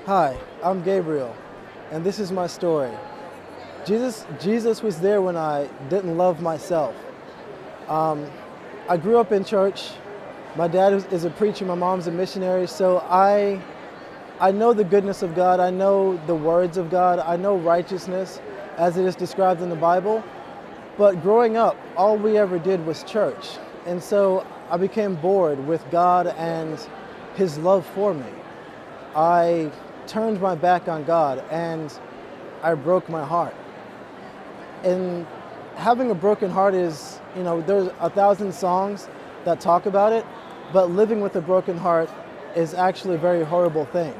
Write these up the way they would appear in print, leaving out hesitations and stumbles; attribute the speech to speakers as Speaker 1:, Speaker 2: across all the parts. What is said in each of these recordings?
Speaker 1: Hi, I'm Gabriel, and this is my story. Jesus was there when I didn't love myself. Um, I grew up in church. My dad is a preacher, my mom's a missionary, so I know the goodness of God, I know the words of God, I know righteousness as it is described in the Bible. But growing up, all we ever did was church. And so I became bored with God and His love for me. I turned my back on God and I broke my heart. And having a broken heart is, there's 1,000 songs that talk about it, but living with a broken heart is actually a very horrible thing.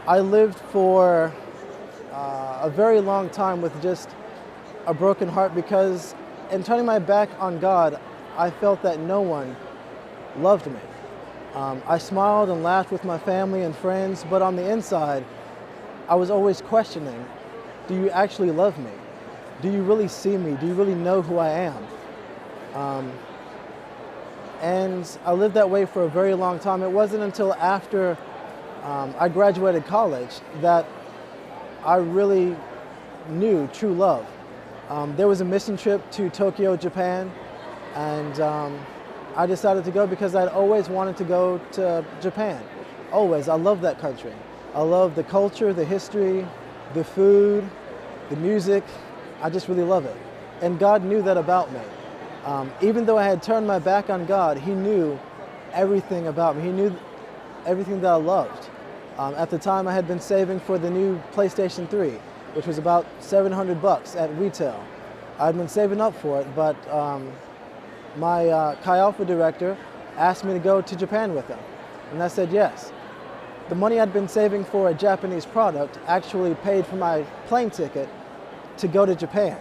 Speaker 1: I lived for a very long time with just a broken heart because in turning my back on God, I felt that no one loved me. I smiled and laughed with my family and friends, but on the inside, I was always questioning, do you actually love me? Do you really see me? Do you really know who I am? And I lived that way for a very long time. It wasn't until after I graduated college that I really knew true love. There was a mission trip to Tokyo, Japan, and I decided to go because I'd always wanted to go to Japan. Always. I love that country. I love the culture, the history, the food, the music. I just really love it. And God knew that about me. Even though I had turned my back on God, He knew everything about me. He knew everything that I loved. At the time, I had been saving for the new PlayStation 3, which was about $700 at retail. I'd been saving up for it, but my Chi Alpha director asked me to go to Japan with him, and I said yes. The money I'd been saving for a Japanese product actually paid for my plane ticket to go to Japan.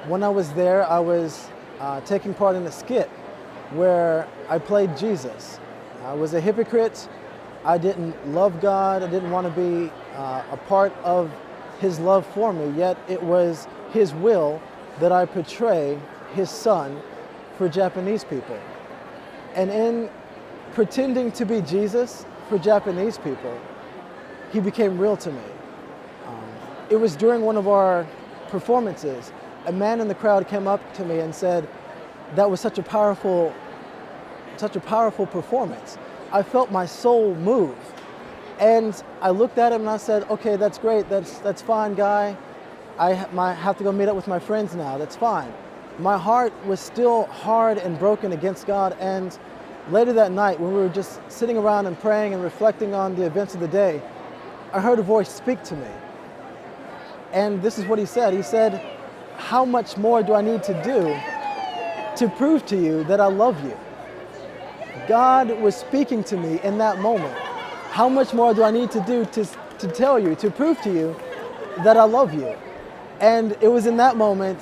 Speaker 1: When I was there, I was taking part in a skit where I played Jesus. I was a hypocrite. I didn't love God. I didn't want to be a part of His love for me, yet it was His will that I portray His Son for Japanese people. And in pretending to be Jesus for Japanese people, He became real to me. It was during one of our performances, a man in the crowd came up to me and said, "That was such a powerful performance. I felt my soul move." And I looked at him and I said, "Okay, that's great, that's fine, guy. I have to go meet up with my friends now, that's fine." My heart was still hard and broken against God, and later that night when we were just sitting around and praying and reflecting on the events of the day, I heard a voice speak to me. And this is what he said. He said, "How much more do I need to do to prove to you that I love you?" God was speaking to me in that moment. How much more do I need to do to tell you, to prove to you that I love you? And it was in that moment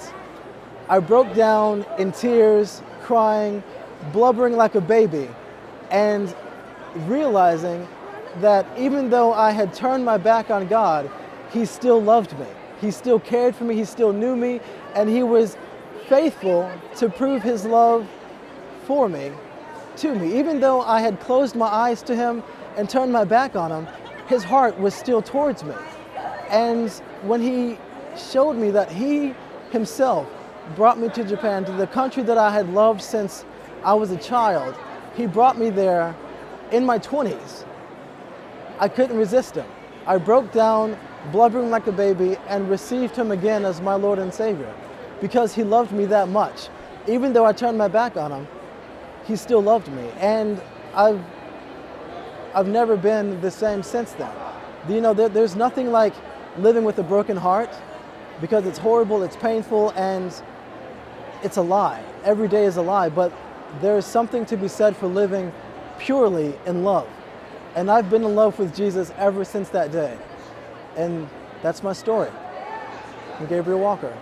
Speaker 1: I broke down in tears, crying, blubbering like a baby, and realizing that even though I had turned my back on God, He still loved me. He still cared for me. He still knew me, and He was faithful to prove His love for me, to me. Even though I had closed my eyes to Him and turned my back on Him, His heart was still towards me. And when He showed me that He Himself brought me to Japan, to the country that I had loved since I was a child, He brought me there in my 20s. I couldn't resist Him. I broke down, blubbering like a baby, and received Him again as my Lord and Savior because He loved me that much. Even though I turned my back on Him, He still loved me. And I've never been the same since then. There's nothing like living with a broken heart because it's horrible, it's painful, and it's a lie. Every day is a lie, but there is something to be said for living purely in love. And I've been in love with Jesus ever since that day. And that's my story. I'm Gabriel Walker.